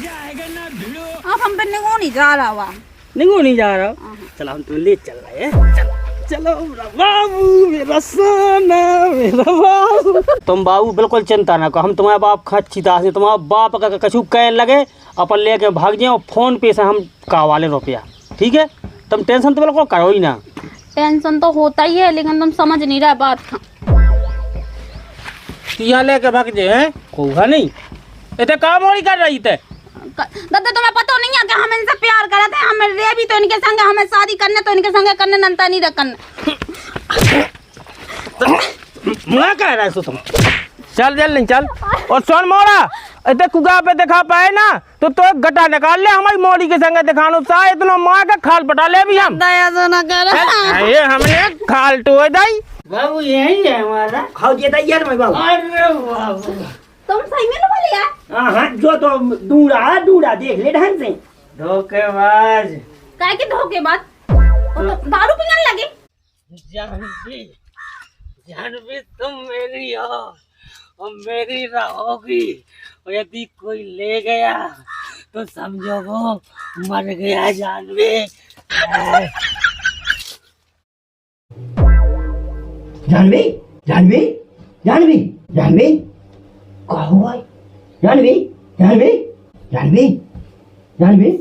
अब हम पे निगो नहीं जा रहा हुआ। निगो नहीं जा रहा। चलो हम तुम्हें ले चल रहे हैं। चलो बाबू मेरा सोना मेरा बाबू। तुम बाबू बिल्कुल चिंता ना करो, हम तुम्हारे बाप खच्ची दास है। तुम्हारा बाप अगर कछु कहने लगे अपन लेके भाग जाए और फोन पे से हम कावाले रुपया, ठीक है? तुम टेंशन तो बिल्कुल करो ही ना। टेंशन तो होता ही है, लेकिन तुम समझ नहीं रहा बात। यहाँ लेके भाग जाए हैं कोहा नहीं, इतने काम और कर रही थे। दादा तुम्हें पता नहीं है कि हम इनसे प्यार करते हैं, हमें रे भी तो इनके संग, हमें शादी करने तो इनके संग करने, नंता नहीं रखने। मैं कह रहा है तुम चल जल्दी चल। और सोन मोड़ा इतने कुगा पे दिखा पाए ना तो एक गटा निकाल ले हमारी मोड़ी के संग दिखानो सा इतना मार के खाल पटा ले भी हम। दया तो ना कर। ये हमने खाल टोए दाई बाबू यही है हमारा खाओ जे दाई यार मैं बाबू। अरे बाबू तुम सही में बोले यार। हां जो तो दूड़ा देख ले ढंग से। धोखेबाज काहे के धोखेबाज? वो तो दारू पीने लगे। जानवी तुम मेरी हो और मेरी रहोगी, और यदि कोई ले गया तो समझो वो मर गया। जानवी जानवी जानवी जानवी जानवी क्या हुआ? जानवी जानवी जानवी जानवी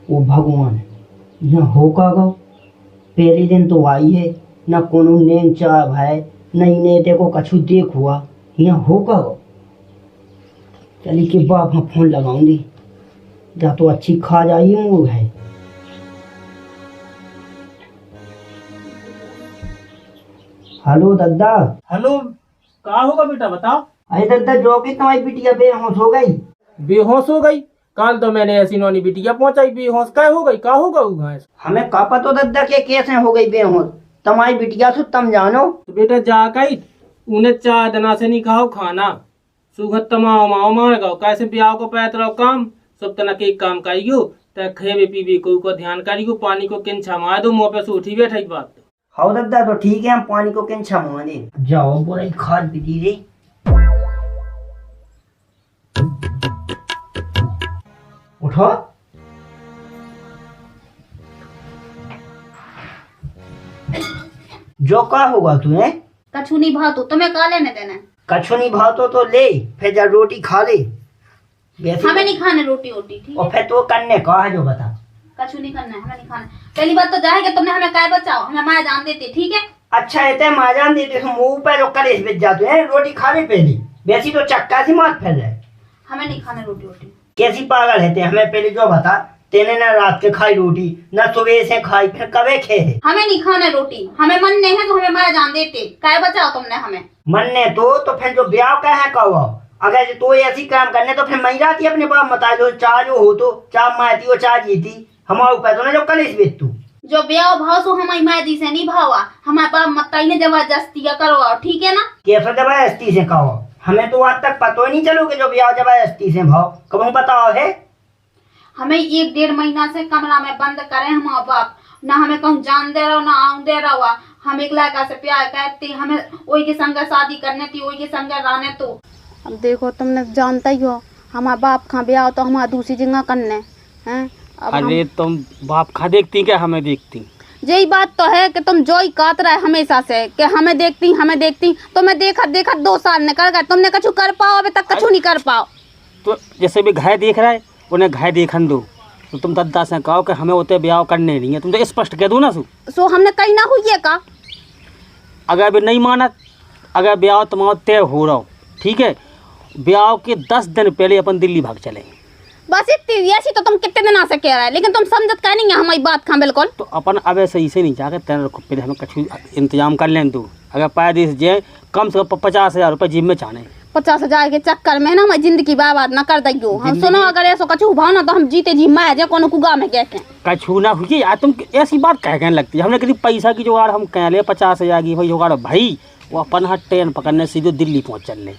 ओ भगवान यहाँ होका गो पहले दिन तो आई है ना कोनो नेम चाह भाई नहीं ने देखो कछु देख हुआ यहाँ होका गो। चली के बाप हाँ फोन लगाऊंगी या तो अच्छी खा जाइए वो है। हेलो दादा। हेलो कहा होगा बेटा बताओ। अरे दादा जो कि तुम्हारी बिटिया बेहोश हो गई। बेहोश हो गई? कल तो मैंने ऐसी नौनी बिटिया पहुंचाई बेहोश क्या हो गई? क्या होगा वो घास? हमें का पता दादा के कैसे हो गई बेहोश? तुम्हारी बिटिया से तुम जानो तो बेटा जाकर उन्हें 4 दिना से नहीं खाओ खाना सुगत तमाओ माओ मार गो कैसे ब्याह को पैत रहो काम सब तना के काम करियो ते खेबे पीबे को ध्यान करियो पानी को किंछा मार दो मुंह पे से उठी बैठी बात। हाँ दादा तो ठीक है हम पानी को किंछा मार दे जाओ बोला खाद भी दी रे। उठो जो का होगा तुम्हें? कछु नहीं भाव तो तुम्हें का लेने देना है? कछु नहीं भाव तो ले फिर जा रोटी खा ले। हमें नहीं खाने रोटी वोटी ठीक है? और फिर तो करने का है जो बता। कछु नहीं करना है, हमें नहीं खाना। पहली बात तो जाएगा तुमने हमें काय बचाओ, हमें माया जान देती ठीक है? अच्छा है माया जान देते मुंह पे लोग करे बेच जाते हैं रोटी खा ले पहले वैसी तो चक्का से मार फैल जाए। हमें नहीं खाने रोटी वोटी। कैसी पागल है हमें पहले जो बता तेने ना रात के खाई रोटी ना सुबह से खाई फिर कबे खे है? हमें नहीं खाने रोटी, हमें मन नहीं है तो हमें माया जान देते काय बचाओ तुमने हमें। मन ने तो फिर जो ब्याह का है कहो अगर तो ऐसी काम करने तो फिर मई जाती अपने बाप मता जो चाह जो हो तो चाह माती हो चाह जीती हमारे ऊपर तो ना जो कल बेच तू जो ब्याह भाव सो हमारी माया जी से नहीं भावा हमारे बाप मता ने जबरदस्ती करवाओ ठीक है ना? कैसे जबरदस्ती से कहो? हमें तो आज तक पता ही नहीं चलो कि जो ब्याह जबरदस्ती से भाव कब बताओ है? हमें 1-1.5 महीना से कमरा में बंद करे हमारे बाप ना हमें कहूँ जान दे रहा ना आऊं दे रहा। हम एक लड़का से प्यार करते हमें वही के संग शादी करने थी वही के संग रहने। तो अब देखो तुमने जानता ही हो हमारे बाप खा ब्याह तो हमारा दूसरी जगह करने हैं। अरे तुम बाप खा देखती क्या हमें देखती? यही बात तो है कि तुम जो ही कात रहे हमेशा से कि हमें देखती तो मैं देखा 2 साल निकल गए तुमने कछु कर पाओ अभी तक कछु नहीं कर पाओ। तो जैसे भी घाय देख रहा है उन्हें घाय देखन दो तो तुम दादा से कहो कि हमें उतने ब्याह करने नहीं है तुम तो स्पष्ट कह दो ना। सो हमने कहीं ना हुई है का अगर अभी नहीं माना अगर ब्याह तुम्हारा तय हो रहा हो ठीक है ब्याह के 10 दिन पहले अपन दिल्ली भाग चले। बस इतनी ऐसी तो तुम कितने दिन से कह रहा है लेकिन तुम समझत का नहीं है हमारी बात खा बिल्कुल। तो अपन अब ऐसे से नहीं चाहते तेरे पहले हमें कुछ इंतजाम कर लें तू अगर पाया दे जाए कम से कम 50,000 रुपये जिम में चाहने 50,000 के चक्कर में ना हमारी जिंदगी बर्बाद ना कर दो। हम सुनो अगर ऐसा कछु भाव ना तो हम जीते जी माया जाए कोनो कुगा में कहते हैं कछु ना हुई यार तुम ऐसी बात कहने लगती है। हमने कभी पैसा की जुगाड़ हम कह ले 50,000 की भाई जुगाड़ भाई वो अपन हाथ ट्रेन पकड़ने सीधे दिल्ली पहुँच चलने।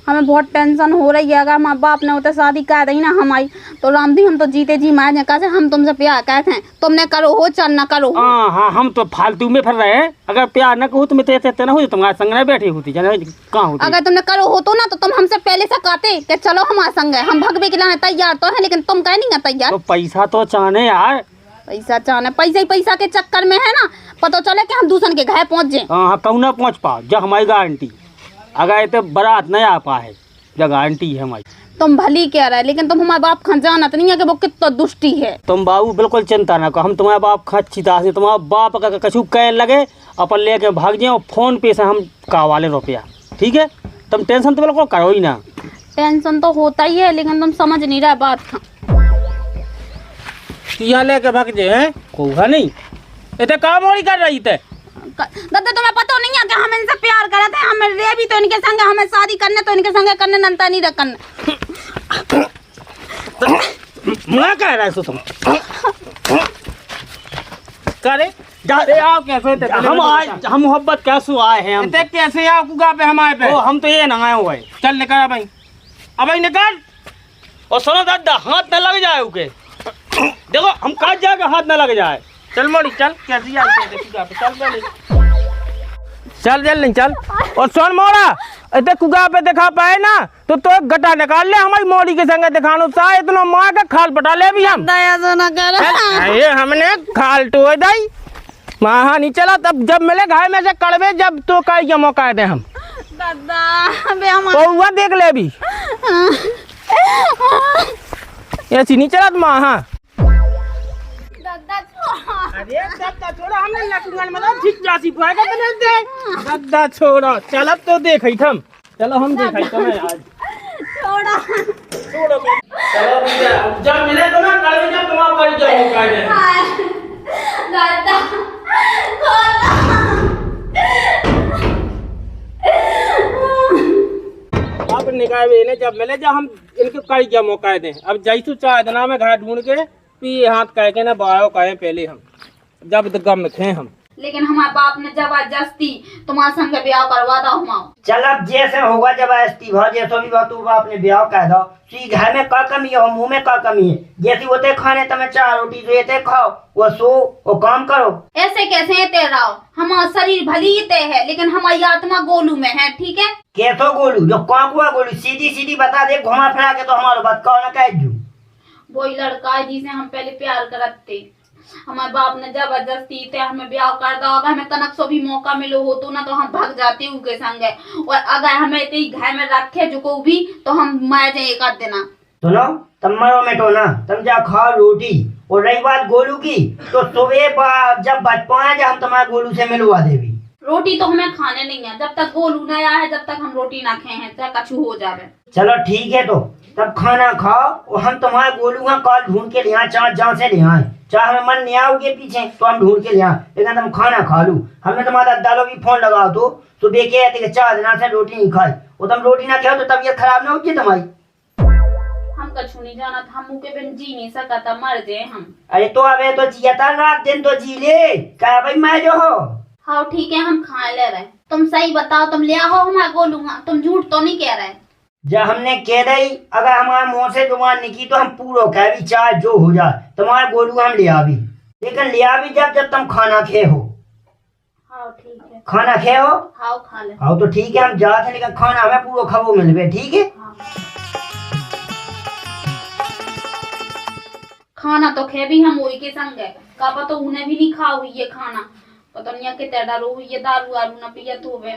हमें बहुत टेंशन हो रही है अगर माँ बाप ने उतने शादी कर दी ना हमारी तो रामदी हम तो जीते जी मार ने कहा हम तुमसे प्यार कहते हैं, तुमने करो हो चल ना करो। हाँ हाँ, हम तो फालतू में फिर रहे हैं। अगर प्यार न कहो तो मैं तेरे ना हो तुम्हारे संग नहीं बैठी होती कहाँ होती। अगर तुमने करो हो तो ना तो तुम हमसे पहले से कहते कि चलो हमारे संग है, हम भगवे के लाने तैयार तो है, लेकिन तुम कह नहीं है तैयार। तो पैसा तो चाहने यार, पैसा चाहना, पैसा ही पैसा के चक्कर में है ना, पता चले कि हम दूसरे के घर पहुंच जाए। हाँ कहूँ ना पहुँच पाओ, जब हमारी गारंटी अगर इतने बारात नहीं आ पाए, जब गारंटी है हमारी। तुम भली कह रहे, लेकिन तुम हमारे बाप खान जानत नहीं है कि वो कितना दुष्टी है। तुम बाबू बिल्कुल चिंता ना करो, हम तुम्हारे बाप खा अच्छी तरह से, तुम्हारा बाप अगर कछु कह लगे अपन लेके भाग जाए, फोन पे से हम कावाले रुपया, ठीक है। तुम टेंशन तो बिल्कुल करो ही ना। टेंशन तो होता ही है, लेकिन तुम समझ नहीं रहे बात। यहाँ लेके भाग जाए कोहा नहीं, इतने काम और कर रही थे। दादा तुम्हें पता नहीं है कि हम इनसे प्यार करते हैं, हमें रे भी तो इनके संग, हमें शादी करने तो इनके संग करने, नंता नहीं रखने। मैं कह रहा है तुम करे जा आओ कैसे थे हम आए, हम मोहब्बत कैसे आए हैं, हम कैसे आओ कुगा पे हमारे पे, हम तो ये नंगाए हुए। चल निकल भाई, अब निकल। और सुनो दादा, हाथ न लग जाए उके, देखो हम काट जाएगा, हाथ न लग जाए। चल मोड़ी चल, कैसी चल चल नहीं चल। और सुन मोड़ा, इतने कुगा पे दिखा पाए ना तो गटा निकाल ले हमारी मोड़ी के संग दिखानो सा, इतना मार का खाल पटा ले भी हम। दया तो ना कर, ये हमने खाल टोए दाई वहाँ नहीं चला, तब जब मिले घाय में से कड़वे, जब तो कई के मौका दे हम तो देख ले भी ऐसी नहीं चला तुम। हाँ अरे दद्दा छोड़ा, हमने लटूंगन मतलब ठीक जासी पाएगा तो नहीं दे। दद्दा छोड़ा, चल तो देख ही थम, चलो हम देख ही तुम्हें आज छोड़ा छोड़ो चलो जब मिले तो ना कल जब तुम कर जाओ कायदे दद्दा आप निकाले ने जब मिले, जब हम इनके कर क्या मौका दें। अब जैसू चाहे देना में घर ढूंढ के पी हाथ कह के ना बायो कहे पहले हम जब गम में थे हम, लेकिन हमारे बाप ने जबरदस्ती तुम्हारे संग ब्याह करवा दो हम। चल अब जैसे होगा जबरदस्ती भाव जैसो भी बात तू अपने ब्याह कह दो। सी घर में का कमी है, मुंह में का कमी है, जैसी होते खाने तमें 4 रोटी जो ये खाओ, वो सो वो काम करो। ऐसे कैसे तेरा हमारा शरीर भली ते है, लेकिन हमारी आत्मा गोलू में है, ठीक है। कैसो गोलू जो काकुआ गोलू, सीधी सीधी बता दे, घुमा फिरा के तो हमारा बात कहो ना कह जू। वही लड़का है जिसे हम पहले प्यार करते, हमारे बाप ने जबरदस्ती थे हमें ब्याह कर दो। अगर हमें तनक सो भी मौका मिलो हो तो ना तो हम भाग जाते उनके संग, और अगर हमें ते घर में रखे जो को भी तो हम मार जाए एक आध देना। सुनो तुम मरो मिटो ना, तुम जा खाओ रोटी। और रही बात गोलू की, तो सुबह जब बचपन है जब हम तुम्हारे गोलू से मिलवा देवी। रोटी तो हमें खाने नहीं है, जब तक गोलू न आया है जब तक हम रोटी ना खाए हैं, चाहे कछु हो जावे। चलो ठीक है, तो तब खाना खाओ और हम तुम्हारे गोलू का कॉल ढूंढ के ले आए, चाहे जहाँ से ले आए, चाहे हमें मन नहीं आओगे पीछे तो हम ढूंढ के ले आए, लेकिन तुम खाना खा लू। हमने तुम्हारा दादा भी फोन लगाओ तो सुबह के 4 दिन से रोटी नहीं खाई, और तुम रोटी ना खाओ तो तबीयत खराब ना होगी तुम्हारी। हम कछु नहीं जाना था, हम के बिन जी नहीं सकता, मर जाए हम। अरे तो अबे तो जिया था, रात दिन तो जी ले, क्या भाई मैं जो हो। हाँ ठीक है, हम खा ले रहे। तुम सही बताओ, तुम ले आओ हमारा गोलू, तुम झूठ तो नहीं कह रहे। जब हमने कह रही अगर हमारे मुंह से जुबान निकली तो हम पूरा कह भी चाहे जो हो जाए तुम्हारे गोलू हम ले आवी, लेकिन ले आवी जब तुम खाना खे हो। हाँ ठीक है, खाना खे हो। हाँ खा ले। हाँ तो ठीक है, हम जाते हैं, लेकिन खाना हमें पूरा खाओ मिलवे, ठीक है। हाँ। खाना तो खे भी हम वही के संग है, का पता उन्हें भी नहीं खा हुई है खाना, पता नहीं कितने डरो हुई है, दारू वारू ना पियत होवे।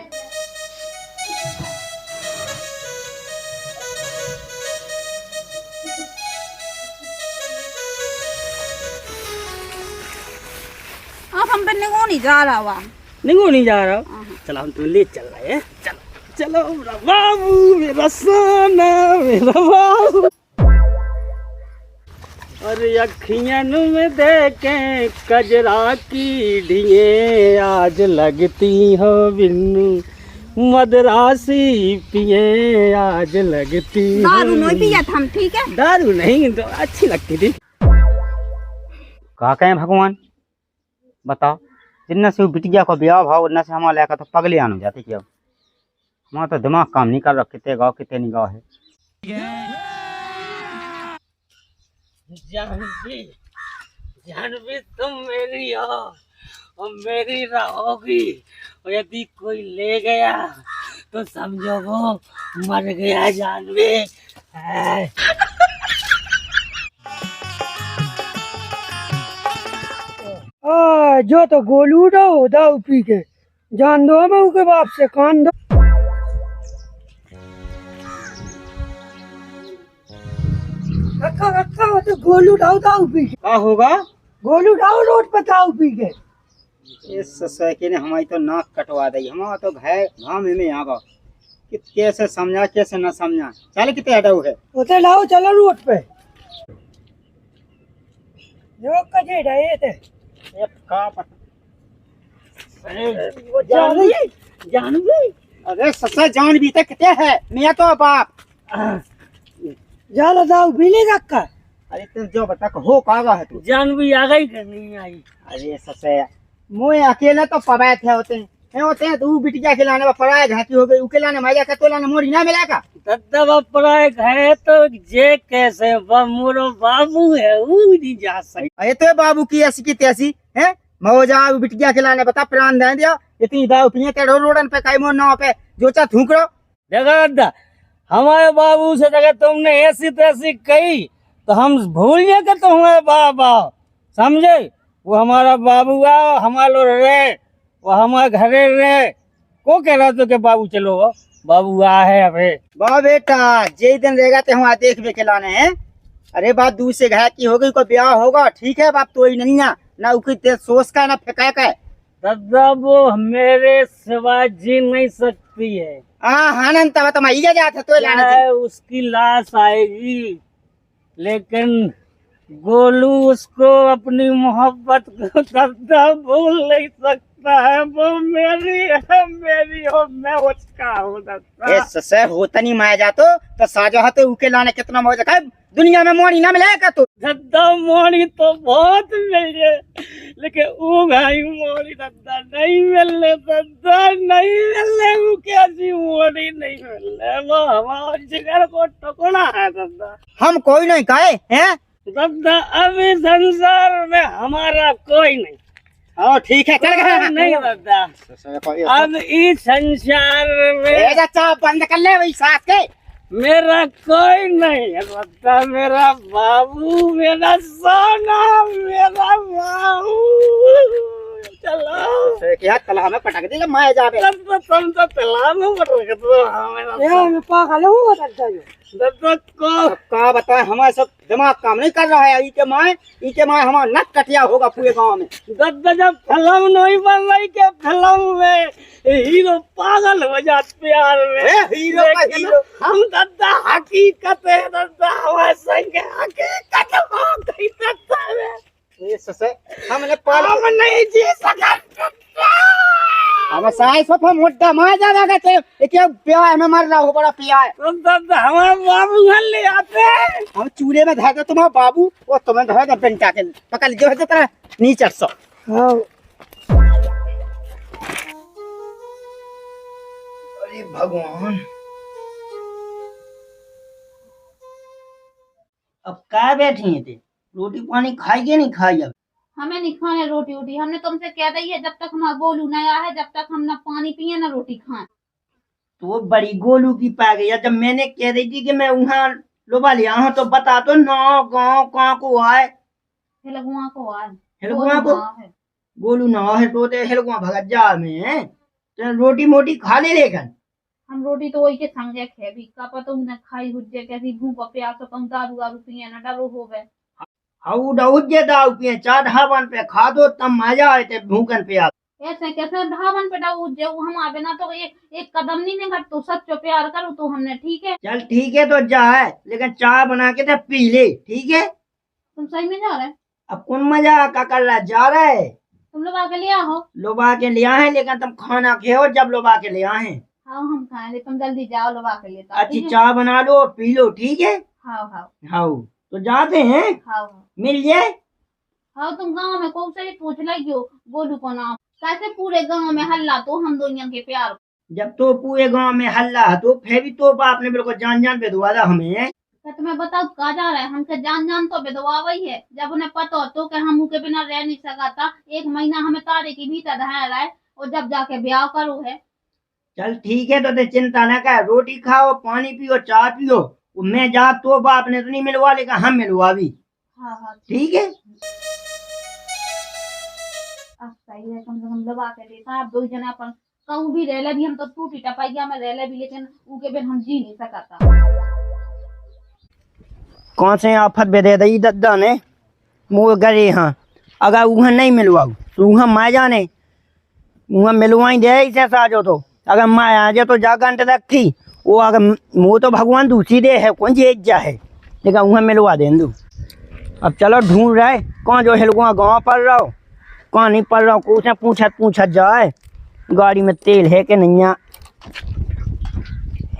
अब हम पे निगो नहीं जा रहा हुआ, निगो नहीं जा रहा, चलो हम तो ले चल रहे हैं, चलो चलो मेरा बाबू, मेरा सोना, मेरा बाबू। अरे अखियां में देखे कजरा की ढिए, आज लगती हो बिन्नू मदरासी पिए, आज लगती। दारू नहीं पिया था हम, ठीक है। दारू नहीं तो अच्छी लगती थी। कहा कहें भगवान बताओ, जितना से बिटिया को ब्याह भाव उतना से हमारे लेकर तो पगले आने जाते क्या, हमारा तो दिमाग काम नहीं कर रहा, कितने गाँव कितने नहीं गाँव है। जानवी, जानवी तुम मेरी हो और मेरी रहोगी, और यदि कोई ले गया तो समझो वो मर गया जानवी। है। जो तो गोलू हो दाऊ पी के जान दो बहू के बाप से कान दो। रखा हो तो गोलू दाऊ पी के क्या होगा? गोलू रोड पे दाऊ पी के इस ससुर ने हमारी तो नाक कटवा दी। हमारा तो घर घाम में आवा कि कैसे समझा कैसे न समझा। चल कितने अडऊ है उते लाओ चलो रोड पे जो कजे रहे थे ये का पता। जानवी, अरे ससुर जान भी तक कितने है मैं तो बाप। ज्यादा दाऊ पी लेगा का। अरे तुम जो बता हो कागा है तू। जानवी आ गई कि नहीं आई? अरे ससुर मुझे अकेले तो पवाए थे होते हैं तू बिटिया खिलाने में पराए घाटी हो गई उकेलाने मजा का तोलाने मोरी ना मिलेगा। दद्दा पराए है तो जे कैसे मोरो बाबू है वो नहीं जा सकती। अरे तो बाबू की ऐसी की तैसी है मौजा बिटिया खिलाने बता प्राण दे दिया इतनी दाव पिए तेरे रोडन पे कई मोर नाव पे जो चा थूक रो। देखा दद्दा हमारे बाबू से अगर तुमने ऐसी तैसी कही तो हम भूल गए कि तुम हमारे बाबा समझे। वो हमारा बाबू आ हमारे रे वो हमारे घरे रे को कह रहा तो के बाबू चलो बाबू आ है अबे वाह बेटा जे दिन रहेगा ते हम देख बे खिलाने हैं। अरे बात दूर से घर की हो गई कोई ब्याह होगा ठीक है बाप तो ही नहीं ना उकी ते सोच का ना फेंका का। दद्दा वो मेरे सिवा जी नहीं सकती है। हाँ तब तो मैं जाता तो लाने चाहे उसकी लाश आएगी लेकिन गोलू उसको अपनी मोहब्बत को दद्दा भूल नहीं सकता है। वो मेरी है मेरी हो मैं उसका हूँ दद्दा। ससुर होता नहीं माया जातो साजो हाथे उके लाने कितना मौज है दुनिया में मोड़ी ना मिलेगा तो। दद्दा मोड़ी तो बहुत मिले लेकिन वो भाई मोड़ी दद्दा नहीं मिलने दद्दा नहीं मिलने वो कैसी मोड़ी नहीं मिलने वो हमारा जिगर को टुकड़ा है दद्दा। हम कोई नहीं कहे हैं दद्दा अभी संसार में हमारा कोई नहीं। हाँ ठीक है चल गए नहीं दद्दा अब इस संसार में चाप बंद कर ले वही साथ के मेरा कोई नहीं है दद्दा। मेरा बाबू मेरा सोना मेरा बाबू चलो क्या तला में पटक देगा माया जावे दद्दा तुम तो तला में पटक दो हमें मैं पागल हूँ दद्दा को का बताए हमारे सब दिमाग काम नहीं कर रहा है इके माए हमारा नक कटिया होगा पूरे गांव में। दद्दा जब फिल्म नहीं बन रही के फिल्म में हीरो पागल हो जाते प्यार में हीरो का हीरो हम दद्दा हकीकत है दद्दा हमारे संग हकीकत हो गई दद्दा में ये ससे हमने पाल हम नहीं जी सका हमें साई सोफा मोटा मार जाना कहते ये क्या प्यार है मैं मर रहा हूँ बड़ा प्यार है। तुम दद्दा हमारे बाबू घर ले आते हैं हम चूल्हे में धर दे तुम्हारा बाबू और तुम्हें धर दे पेंटा के पकड़ जो है तेरा नीचे सो। हाँ अरे भगवान अब क्या बैठी थे रोटी पानी खाइए नहीं खाई अब हमें नहीं खाने रोटी वोटी। हमने तुमसे कह दी है जब तक हमारा गोलू नया है जब तक हम ना पानी पिए ना रोटी खाएं। तो वो बड़ी गोलू की पा गई जब मैंने कह दी थी कि मैं वहाँ लोबा लिया हूँ तो बता तो नौ गाँव कहाँ को आए हिलगुआ को आए हिलगुआ को गोलू ना है तो हिलगुआ भगत जा में तो रोटी मोटी खा ले लेकर हम रोटी तो वही के संगे खे भी का पता उन्हें खाई हुज्जे कैसी भूख प्यास तो कम दारू वारू पिए ना डरो हो गए हाउ डाउजे दाऊ पिए चार ढाबन पे खा दो तब मजा आए थे भूखन पे ऐसे कैसे ढाबन पे डाउ जे हम आवे ना तो एक कदम नहीं निकल तो सच्चो प्यार करो तो हमने ठीक है। चल ठीक है तो जा है लेकिन चाय बना के तो पी ले ठीक है। तुम सही में जा रहे अब कौन मजा का कर रहा जा रहा है तुम लोग आके लिया हो लोबा के लिया है लेकिन तुम खाना खाओ जब लोबा के लिया है। हाँ हम खाएंगे तुम जल्दी जाओ लोग आके लिए अच्छी चाय बना लो पी लो ठीक है। हाँ हाँ हाउ तो जाते हैं हाँ मिल जाए। हाँ तुम गांव में कौन से पूछ लगी हो गोलू को नाम कैसे पूरे गांव में हल्ला तो हम दोनों के प्यार जब तो पूरे गांव में हल्ला तो फिर भी तो बाप ने बिल्कुल जान जान पे दुआ हमें तो तुम्हें बताओ कहा जा रहा है, हमके जान जान तो विधवा वही है। जब उन्हें पता हो तो कि हम उनके बिना रह नहीं सका था, 1 महीना हमें तारे की भीतर रह रहा है और जब जाके ब्याह करो है। चल ठीक है, तो ते चिंता ना कर, रोटी खाओ, पानी पियो, चाय पियो। मैं जा तो बाप ने तो नहीं मिलवा, लेकिन हम मिलवा भी। हाँ हाँ ठीक है। अब सही है, कम से कम दबा के देखा। आप 2 जने अपन कहूँ भी रह ले भी, हम तो टूटी टपाइया में रह ले भी, लेकिन उनके बिन हम जी नहीं सका था। कौन से आफत बेदे दई दद्दा ने मुँह गए। हाँ अगर वहाँ नहीं मिलवाऊ तो वहाँ माँ जाने वहाँ मिलवाई दे इसे साजो। तो अगर माँ आ जाए तो जा घंटे रखी वो, अगर मुँह तो भगवान दूसरी दे है, कौन सी जा है, लेकिन वहाँ मिलवा दे दू। अब चलो ढूंढ रहे कौन जो हिलगुआ गाँव पड़ रहा हो, कौन नहीं पड़ रहा हो, पूछे पूछत जाए गाड़ी में तेल है कि नहीं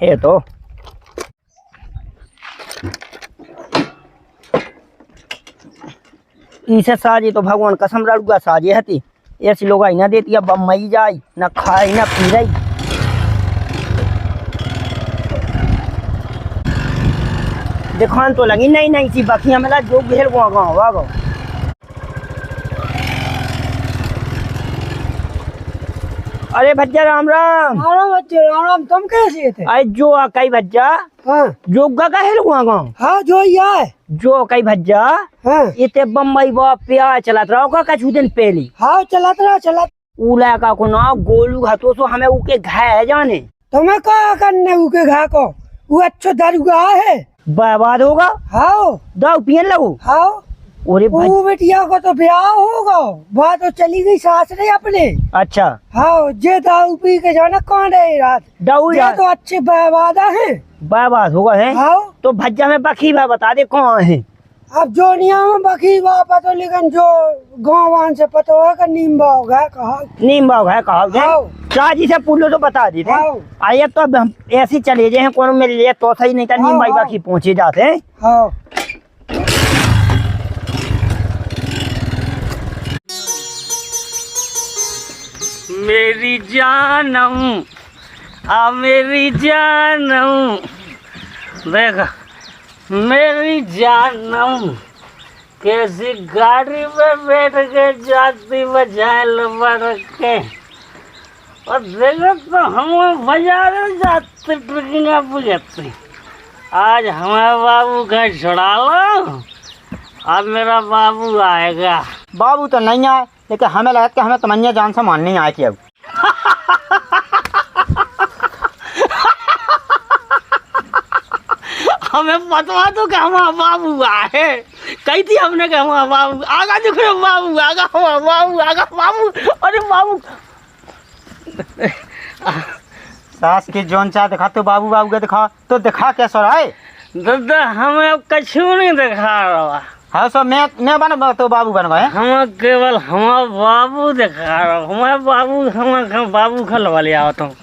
है। तो इसे साजी तो भगवान कसम रड़ुआ साजी हती, ऐसी लोग आई ना देती, अब मई जाई ना खाई ना पी रही। दिखान तो लगी नहीं नहीं सी बखिया मिला जो घेर गाँव वागो। अरे भज्जा राम राम। राम बच्चे राम राम, तुम कैसे थे? अरे जो कई भज्जा हाँ जोगा का हेल गाँव हाँ जो ही है। जो कई भज्जा हाँ इतने बम्बई बाप प्यार चला रहा होगा कछु दिन पहले। हाँ चलत रहा। उला का को ना गोलू हतो सो हमें उके घाय जाने। तुम्हें क्या करने उके घा को, वो अच्छा दरुगा है। बर्बाद होगा। हाँ दाऊ पियन लगो। हाँ ओरे वो बेटिया को तो ब्याह होगा, बात तो चली गई सास ने अपने। अच्छा हाँ जे दाऊ पी के जाना कौन रही रात, दाऊ ये तो अच्छे बर्बादा है। बर्बाद होगा है। हाँ तो भज्जा में बखी भा बता दे कौन है। अब जोनिया में बखी बापा तो, लेकिन जो गाँव से पता होगा नीम बाग है कहा। नीम बाग है कहा हाँ चाची से पूछ लो तो बता दी थे। हाँ आइए तो अब हम ऐसे चले जाए कौन मिल जाए तो सही, नहीं था नीम बाई बाकी पहुंचे जाते हैं। हाँ मेरी जानम आ मेरी जानम, देखा मेरी जानम कैसी गाड़ी में बैठ के जाती बजाए लबड़ के, और देखो तो हम बाजार जाते ट्रकिंगा बुझाते। आज हमारे बाबू का छुड़ा लो, अब मेरा बाबू आएगा। बाबू तो नहीं आए, लेकिन हमें लगा कि हमें तमन्या जान से माननी आए कि अब हमें बतवा दो कि हमारा बाबू आए। कही थी हमने कि हमारा बाबू आगा, दिख रहे बाबू आगा, हमारा बाबू आगा, बाबू अरे बाबू। सास की जोन चाह दिखा तो बाबू बाबू के दिखा तो दिखा कैसा रहा है। दादा हमें अब कछु नहीं दिखा रहा। हाँ सो मैं बन तो बाबू बन गए। हम केवल हमारा बाबू दिखा रहा, हमारे बाबू हमारे बाबू खलवा ले आवता हूँ।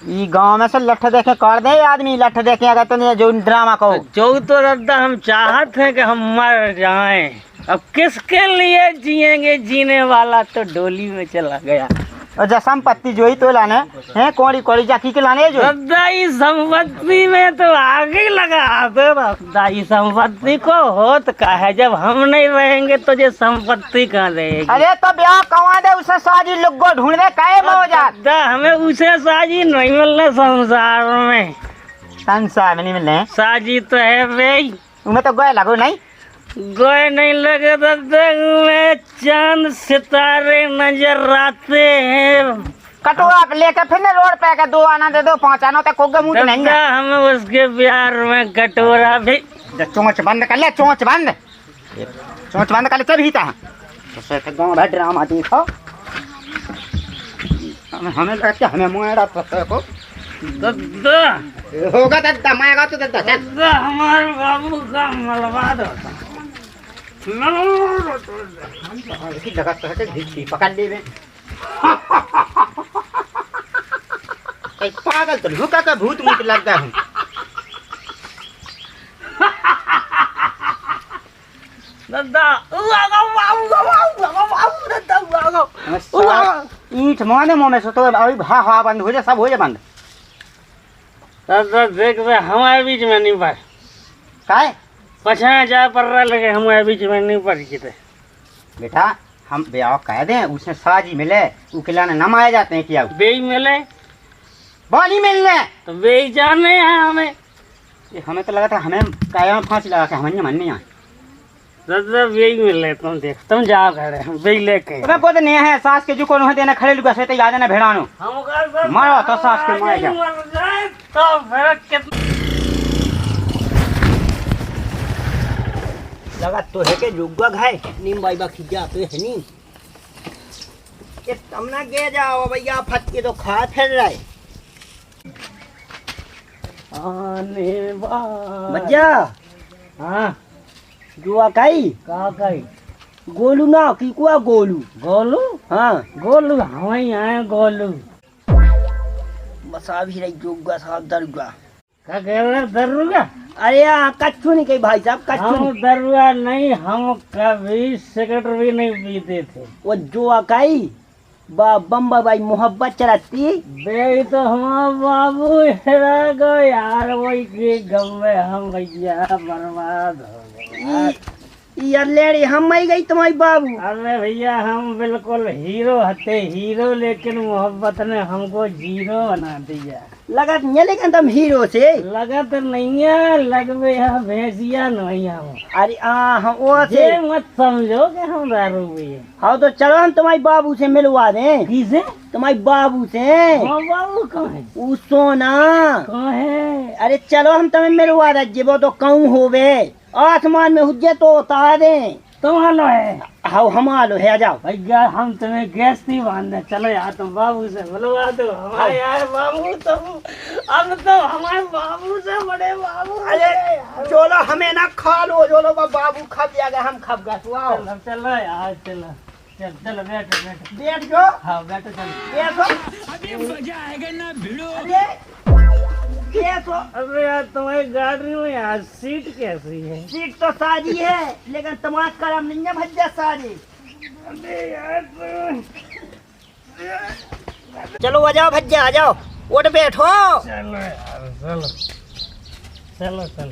ये गांव में से लठ देखे कर दे आदमी, लठ देखे अगर तो जो ड्रामा कहो जो तो दादा हम चाहते हैं कि हम मर जाएं, अब किसके लिए जिएंगे, जीने वाला तो डोली में चला गया। और जब संपत्ति जो ही तो लाने हैं कोड़ी कोड़ी जाकी के लाने जो दाई संपत्ति में तो आगे लगा दो दाई, संपत्ति को होत का है, जब हम नहीं रहेंगे तो ये संपत्ति कहाँ रहेगी। अरे तो ब्याह कवा दे उसे साजी लोग को ढूंढ दे काहे में हो जात। हमें उसे साजी नहीं मिलने संसार में, संसार में नहीं मिलने साजी तो है भाई। उन्हें तो गए लगो नहीं, गोए नहीं लगे तो चांद सितारे नजर आते हैं। कटोरा लेकर फिर ना रोड पे दो आना दे दो 5 आना तो कोगे मुंह नहीं है। हमें उसके प्यार में कटोरा भी चोंच बंद कर ले, चोंच बंद कर ले तब हिता तो से गांव भर ड्रामा देखो। हमें लगता है हमें मुएड़ा फंसे को दद्दा होगा दद्दा माएगा तो दद्दा हमारे बाबू का मलवा दो। इसी जगह से भिक्षी पकड़ ले पागल तो लुका का भूत मुझे लगता है। ईंट माने मुँह में से तो अभी हा बंद हो जाए, सब हो जाए बंद। दादा देख रहे हमारे बीच में नहीं पाए, काय पछा जा पर रहा लगे हमारे बीच में नहीं परिचित है। बेटा हम ब्याह कह दें उसमें साजी मिले वो खिलाने न मारे जाते हैं क्या बेई मिले बाली मिलने तो बेई जाने हैं हमें। ये हमें तो लगा था हमें काया फांसी लगा के हमें मन नहीं आए दादा बेई मिले तुम देख तुम जाओ खड़े हम बेई लेके मैं बोलते नहीं है सास के जो कौन होते ना खड़े लुका सोते याद है ना भेड़ानो हम मारो तो सास के मारे जा तो फिर कितना लगा तो है के जुग्गा घाय नीम बाई बा खिजा पे है नी ये तमना के जाओ भैया फट के तो खा फिर रहा है आने बच्चा हाँ जुआ काई का कही गोलू ना की कुआ गोलू गोलू हाँ गोलू हमें आए गोलू बस अभी रही जुग्गा साहब दरुगा क्या कह रहे दरुआ अरे यहाँ कच्चू नहीं कही भाई साहब कच्चू हम नहीं। दरुआ नहीं हम कभी सिगरेट भी नहीं पीते थे। वो जुआ काई बा बम्बा बाई मोहब्बत चलाती बे तो हमारा बाबू हेरा गो यार वही के गम में हम भैया बर्बाद हो गए। यार लेडी हम मई गई तुम्हारी बाबू अरे भैया हम बिल्कुल हीरो हते हीरो लेकिन मोहब्बत ने हमको जीरो बना दिया। लगा नहीं लेकिन तुम हीरो से लगा तो नहीं है लगवे यहाँ भैंसिया नहीं हम। अरे हम वो से ये मत समझो कि हम दारू पिए। हाँ तो चलो हम तुम्हारी बाबू से मिलवा दें किसे? तुम्हारी बाबू से हाँ बाबू कहाँ है? वो सोना कहाँ है? अरे चलो हम तुम्हें मिलवा दे जीवो तो कहूँ होवे आसमान में हुज्जे तो उतार दें तुम हलो है हाँ हम आलो है आ जाओ भैया हम तुम्हें गैस नहीं बांधने चलो यार तुम बाबू से मिलवा दो हमारे यार बाबू तुम अब तो हमारे बाबू से बड़े बाबू। अरे चलो हमें ना खा लो चलो बाबू खप जाएगा हम खप गए चलो चलो यार चलो चल चलो बैठो बैठो बैठ जाओ हाँ बैठो चलो बैठो अरे यार तुम्हारी गाड़ी में यार सीट कैसी है? सीट तो साजी है लेकिन तुम्हारा करम नहीं है भज्जा साजी अरे यार चलो आ जाओ भज्जा आ जाओ उठ बैठो चलो यार चलो चलो चलो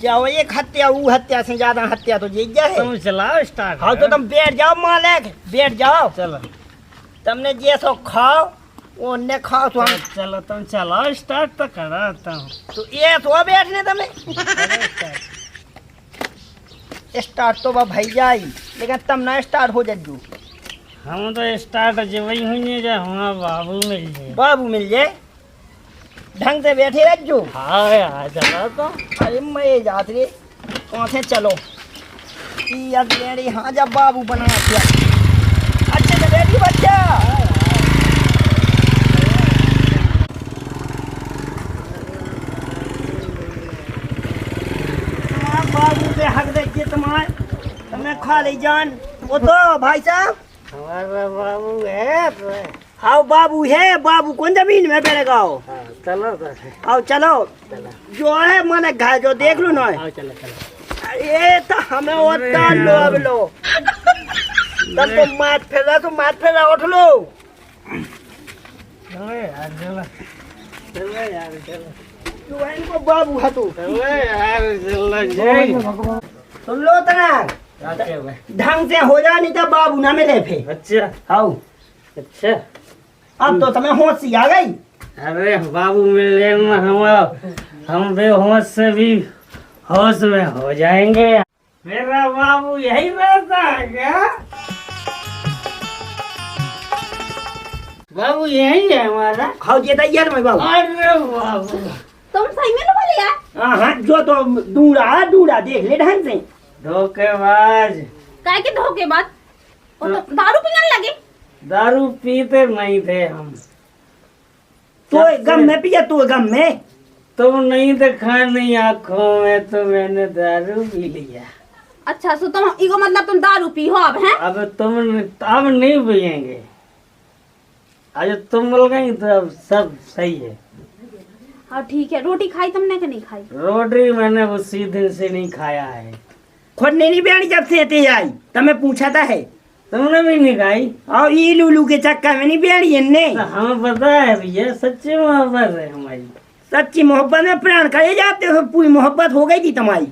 जाओ एक हत्या वो हत्या से ज्यादा हत्या तो जीत जाए तुम चलाओ स्टार्ट। हाँ तो तुम बैठ जाओ मालिक बैठ जाओ चलो तुमने जे सो खाओ वो ने खाओ तो हम चलो तुम चलाओ स्टार्ट तो कराता हूँ। तो ये तो बैठने तुम्हें स्टार्ट तो भाई जाई लेकिन तुम ना स्टार्ट हो जाजू हम तो स्टार्ट जब ही हुई जा हमारा बाबू मिल जाए। बाबू मिल जाए ढंग से बैठे रखजो हाँ यार चलो तो अरे मैं जात रे वहाँ से चलो लेडी हाँ जब बाबू बना दिया अच्छे से बैठी बच्चा तुम्हारा बाबू से हक देखिए तुम्हें खा ले जान वो तो भाई साहब हमारा बाबू है तो हाँ बाबू है बाबू कौन जमीन में बैठेगा हाँ, चलो तो आओ चलो जो है माने घर जो देख लो ना आओ चलो चलो ये तो हमें होता लो अब लो तब तो मात फेर रहा उठ लो चलो यार चलो चलो यार चलो तू है इनको बाबू है तू चलो यार चलो जय सुन लो तना ढंग से हो जा नहीं तो बाबू ना मिले फिर अच्छा आओ अच्छा अब तो तुम्हें होश सी आ गई अरे बाबू मिले ना हम बेहोश से भी होश में हो जाएंगे। मेरा बाबू यही रहता है क्या? बाबू यही है हमारा। हाँ ये तैयार मैं बाबू अरे बाबू तुम सही में बोले यार हाँ जो तो दूरा देख ले ढंग से धोखेबाज। काय के धोखेबाज वो तो दारू पीने लगे। दारू पीते नहीं थे हम। तो गम में पिया तू गम में तुम नहीं देखा नहीं आँखों में तो मैंने दारू पी लिया। अच्छा सो तुम इको मतलब तुम दारू पी हो अब हैं? अब अब नहीं पियेंगे। आज तुम मिल गई तो अब सब सही है। हाँ ठीक है। रोटी खाई तुमने कि नहीं खाई? रोटी मैंने उसी दिन से नहीं खाया है। खुद नहीं बैठी जब से ते आई तमें पूछा था है तुमने भी नहीं खाई? और ई लूलू के चक्कर में नहीं बैठी इनने तो हमें पता है भैया सच्ची मोहब्बत है हमारी। सच्ची मोहब्बत में प्राण करे जाते हो, पूरी मोहब्बत हो गई थी तुम्हारी।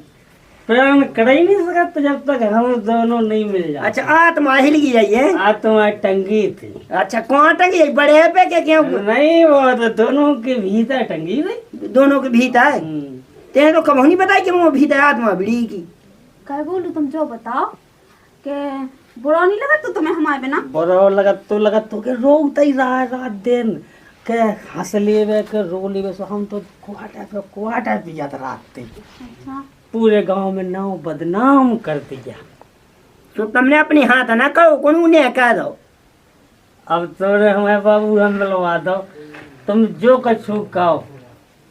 प्राण कर ही नहीं सकते जब तक हम दोनों नहीं मिल जाते। अच्छा आत्मा हिल गई है। आत्मा टंगी थी। अच्छा कौन टंगी? बड़े पे के क्यों? नहीं वो तो दोनों के भीतर टंगी हुई। दोनों के भीतर? तेरे तो कभी नहीं बताई कि वो भीतर आत्मा बिड़ी की। क्या बोलूं, तुम जो बताओ के बुरा नहीं लगा तो तुम्हें हमारे बिना? बुरा लगा तो के रोता ही रहा रात दिन के हंस लेवे के रो लेवे। सो हम तो कुआटा पी जाता रात दिन। अच्छा पूरे गांव में नाव बदनाम कर दिया। तो तुमने अपने हाथ ना कहो कौन उन्हें कह दो। अब तोरे हमारे बाबू हम मिलवा दो, तुम जो कछु कहो।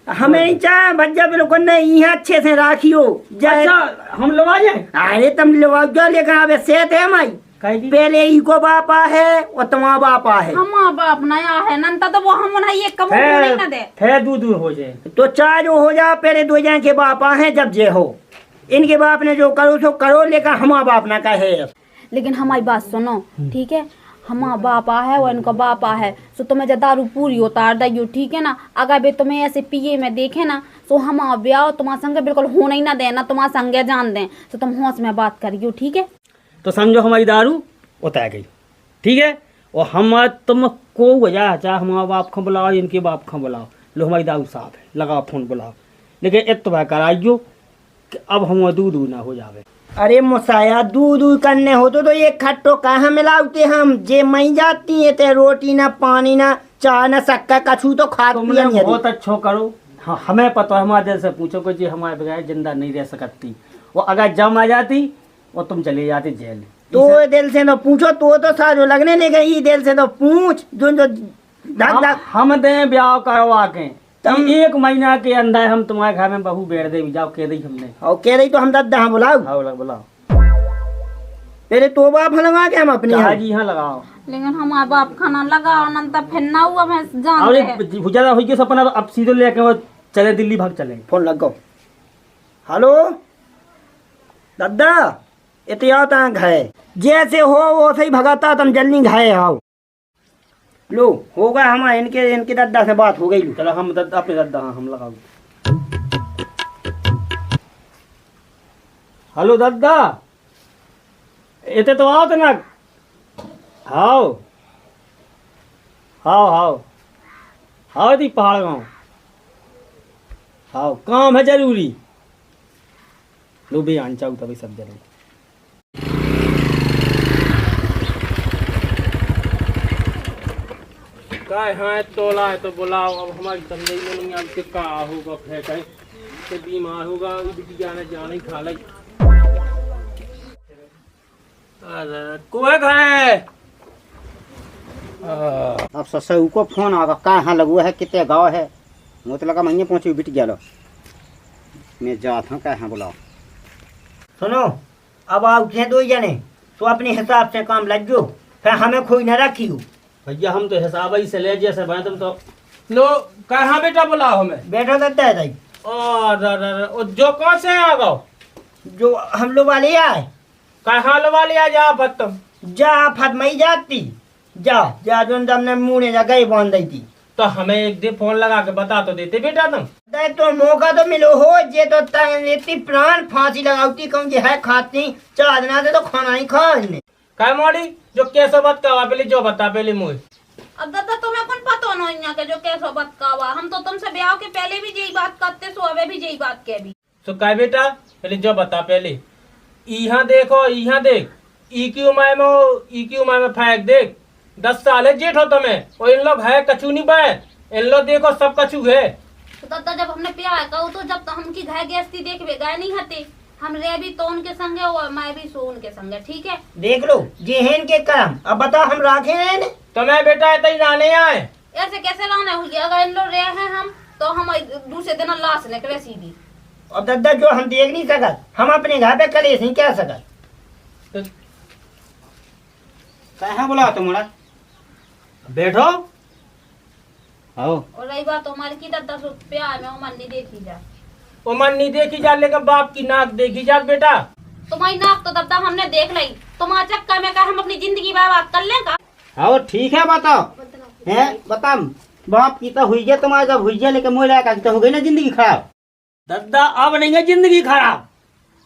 हमें नहीं चाहे भज्जा बिल्कुल नहीं, यहाँ अच्छे से राखियो। अच्छा हम लवा जाए? अरे तुम लोग लेकर आवे सेहत है हमारी। पहले ही को बापा है और तुम्हारा बापा है। हमारा बाप नया है नंता तो वो हम नहीं एक कम नहीं ना दे। फिर दूर हो जाए तो चार जो हो जा, पहले दो जन के बापा हैं जब जे हो। इनके बाप ने जो करो सो करो, लेकिन हमारा बाप ना कहे। लेकिन हमारी बात सुनो ठीक है, हमारा बापा है और इनका बापा है। सो तुम्हें जब दारू पूरी उतार दियो ठीक है ना। अगर वे तुम्हें ऐसे पिए में देखे ना तो हमारा ब्याह तुम्हारे संगे बिल्कुल होना ही ना देना, तुम्हारे संगे जान दें। तो तुम होश में बात करियो ठीक है। तो समझो हमारी दारू उतार गई ठीक है। और हम तुम को वजह चाहे हमारा बाप को बुलाओ इनके बाप को बुलाओ, लो हमारी दारू साफ है, लगाओ फोन बुलाओ। लेकिन इतना कराइयो कि अब हम दूध ना हो जावे। अरे मुसाया दूध करने हो तो एक खट्टो कहाँ मिलाते हम? जे मई जाती है ते रोटी ना पानी ना चाय ना शक्कर कछू तो खा। तुमने बहुत अच्छो करो। हाँ हमें पता है, हमारे दिल से पूछो कि जी हमारे बगैर जिंदा नहीं रह सकती। वो अगर जम आ जाती और तुम चले जाते जेल। तो दिल से तो पूछो तो सारो लगने नहीं गई। दिल से तो पूछ जो धक धक हम दे ब्याह करवा के तुम 1 महीना के अंदर हम तुम्हारे घर में बहू बेड़ दे जाओ कह दी हमने। और कह रही तो हम दादा बुलाओ बुलाओ पहले तो बाप लगा के हम अपनी जी हाँ लगाओ। लेकिन हमारा बाप खाना लगाओ नंता फिर ना हुआ मैं जान दे। ज्यादा हो गया सपना अब सीधे लेके वो चले दिल्ली भाग चले। फोन लगाओ। हेलो दादा इतना घाय जैसे हो वो सही भगाता तुम जल्दी घाय आओ। लो होगा हम इनके दादा से बात हो गई। लो चलो हम दादा अपने दादा हम लगाओ। हेलो दादा इतने तो आओ ना। हाओ हाओ हाओ हाओ दी पहाड़ गाँव हाओ काम है जरूरी। लो भी आन चाहू तभी सब जरूरी। काय हाँ तोला है तो बुलाओ। अब हमारी तंदई में अब का होगा फिर कहीं तो बीमार होगा जाने जाने ही खा ली। कुएं है अब ससु को फोन आगा कहाँ लगुआ है कितने गाँव है। वो तो लगा महीने पहुँची बिट गया। मैं जाता हूँ कहाँ बुलाओ। सुनो अब आओ दो जने तो अपने हिसाब से काम लग जाओ, फिर हमें खोई न रखियो। भैया हम तो हिसाब ही से ले जैसे भाई तुम तो लो कहाँ बेटा बुलाओ हमें। बैठो देता है दाई। और जो कौन से आ गो जो हम लोग वाले आए कहाँ लो वाले आ जा फत तुम जा फत मई जाती जा जा जो तुमने मुँह जा गई बांध दी थी। तो हमें एक दिन फोन लगा के बता तो देते बेटा तुम। देख तो मौका तो मिलो हो जे तो इतनी प्राण फांसी लगाती कहूँ जे है खाती चाह देना दे तो खाना ही खा इन्हें। काय मोड़ी जो कैसो बात का पहले जो बता पहले मुझे। अब दादा तुम्हें कौन पता हो यहाँ के जो कैसो बात का हुआ। हम तो तुमसे ब्याह के पहले भी यही बात करते सो अबे भी यही बात के भी। तो काय बेटा पहले जो बता पहले यहाँ देखो यहाँ देख ई की उम्र में फेंक देख 10 साल है जेठ हो तुम्हें और इन लोग है कछु नहीं पाए। इन लोग देखो सब कछु है। तो दादा जब हमने प्यार कहो तो जब तो हमकी घर गैसती देख वे गए नहीं हते। हम रह भी तो उनके संगे और मैं भी सो उनके संगे ठीक है। देख लो जे हैं इनके काम अब बताओ हम राखे हैं तुम्हें बेटा इतना ही लाने आए ऐसे कैसे लाने हुई। अगर इन लोग रहे हैं हम तो हम दूसरे दिन लाश निकले सीधी। अब दादा जो हम देख नहीं सकत हम अपने घर पे कलेश नहीं क्या सकत। तो कहाँ बुलाओ तुम्हारा बैठो। आओ और रही बात हमारी की दादा सो प्यार में उमर नहीं देखी जा। उमर नहीं देखी जा लेकिन बाप की नाक देखी जा बेटा। तुम्हारी नाक तो दादा हमने देख ली। तुम्हारा चक्कर में का हम अपनी जिंदगी बर्बाद कर लें का। आओ ठीक है बताओ है बताओ बाप की तो हुई है तुम्हारे, जब हुई है लेकिन मोह की तो हो गई ना जिंदगी खराब। दद्दा अब नहीं है जिंदगी खराब,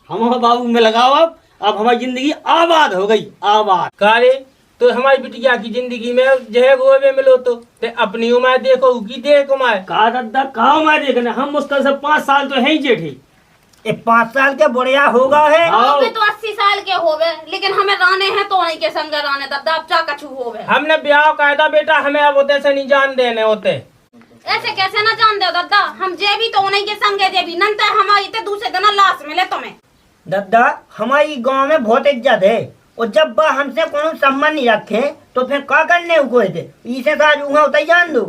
हम बाबू में लगाओ। अब हमारी जिंदगी आबाद हो गई, आबाद। काले तो हमारी बिटिया की जिंदगी में जय गोवे मिलो तो ते अपनी उम्र देखो की देख उम्र का दद्दा का उम्र देखने। हम मुश्किल से 5 साल तो है ही जेठी। ये 5 साल के बढ़िया होगा है। होगे तो 80 साल के होवे, लेकिन हमें राने हैं तो नहीं के संग राने दद्दा, अब चा कछु होवे। हमने ब्याह कायदा बेटा, हमें अब होते से नहीं जान देने होते। ऐसे कैसे ना जान दो दद्दा, हम जे भी तो नहीं के संगे जे भी नंतर हमारी ते दूसरे दिन लाश मिले तुम्हें। दद्दा हमारी गांव में बहुत इज्जत है, और जब बा हमसे कोनो संबंध नहीं रखे तो फिर का करने को थे, इसे साज उहाँ उतर जान दो।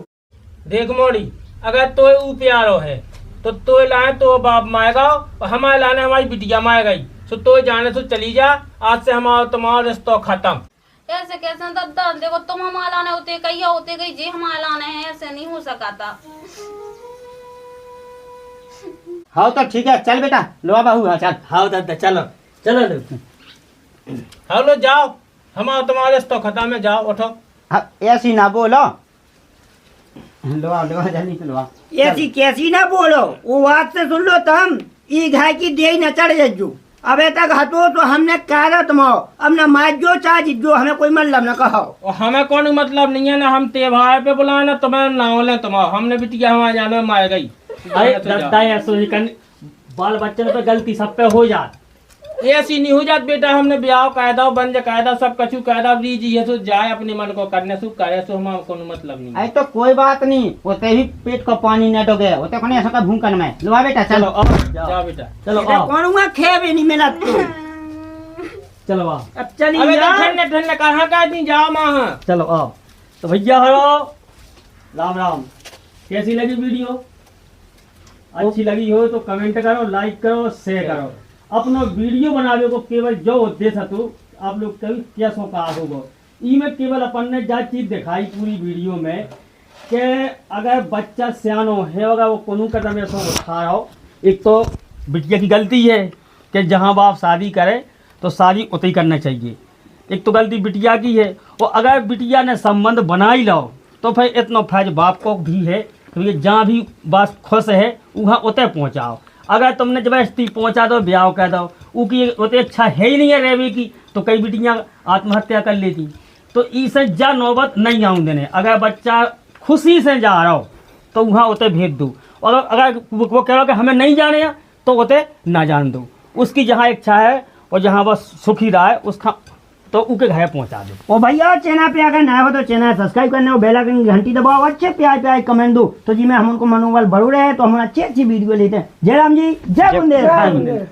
देख मोड़ी, अगर तो ऊ प्यारो है तो लाए तो बाप माएगा, और हमारे लाने हमारी बिटिया माए गई, तो तो जाने तो चली जा। आज से हमारा तुम्हारा रिश्ता खत्म। ऐसे कैसे दद्दा, देखो तुम हमारा लाने होते कही होते गई जे हमारा लाने हैं, ऐसे नहीं हो सकाता। हाँ तो ठीक है, चल बेटा लो बहू। हाँ चल। हाँ दादा चलो चलो हेलो जाओ, हमारा तुम्हारा रिश्ता खत्म है, जाओ उठो। हाँ, ऐसी ना बोलो, लो लो जल्दी से लो। ऐसी कैसी ना बोलो, वो बात से सुन लो तुम। ई घाय की दे न चढ़ जज्जू, अबे तक हटो तो हमने कह तुम अब न मार जो चाह जो, हमें कोई मतलब न कहो। और हमें कौन मतलब नहीं है ना, हम त्योहार पे बुलाए ना तुम्हें ना ले तुम्हारा। हमने बिटिया हमारे जाने में मार गई। बाल बच्चे पे गलती सब पे हो जात, ऐसी नहीं हो जात बेटा। हमने ब्याह कायदा बंद कायदा सब कछु कायदा रीजी है, तो जाए अपने मन को करने सु करे, सो हमारा कोनो मतलब नहीं। अरे तो कोई बात नहीं, होते ही पेट को पानी न डोगे, होते कोने ऐसा का भूकन में। लो बेटा चलो जाओ बेटा चलो कौन हुआ खे भी नहीं मिला तो चलो अब चलिए अबे यार। ठंडे ठंडे कहाँ का नहीं जाओ माँ। चलो आओ। तो भैया हेलो राम राम, कैसी लगी वीडियो? अच्छी लगी हो तो कमेंट करो, लाइक करो, शेयर करो। अपना वीडियो बनावे को केवल जो उद्देश्य तो आप लोग कभी कैसों का होगा, इसमें केवल अपन ने जा चीज दिखाई पूरी वीडियो में कि अगर बच्चा सियानो है होगा वो कोनो कदम ऐसा उठा रहा हो। एक तो बिटिया की गलती है कि जहाँ बाप शादी करे तो शादी उतई करना चाहिए, एक तो गलती बिटिया की है। और अगर बिटिया ने संबंध बना ही लो तो फिर इतना फर्ज बाप को भी है कि जहाँ भी बात खुश है वहाँ उतने पहुँचाओ। अगर तुमने जबरदस्ती पहुँचा दो, ब्याह कर दो, उनकी उतनी इच्छा है ही नहीं है रहने की, तो कई बिटियाँ आत्महत्या कर लेती। तो इसे जा नौबत नहीं आऊँ देने। अगर बच्चा खुशी से जा रहा हो तो वहाँ उतने भेज दो, और अगर वो कह रहा कि हमें नहीं जाने तो उतने ना जान दो। उसकी जहाँ इच्छा है और जहाँ बस सुखी रहा है उसका तो उनके घर पहुँचा दो। ओ भैया चैनल पे अगर नया हो तो चैनल सब्सक्राइब करना और बेल आइकन की घंटी दबाओ, अच्छे प्यार प्यार कमेंट दो, तो जी मैं हम उनको मनोबल बढ़ो रहे तो हम अच्छी अच्छी वीडियो लेते हैं। जय राम जी, जय बुंदेलखंड।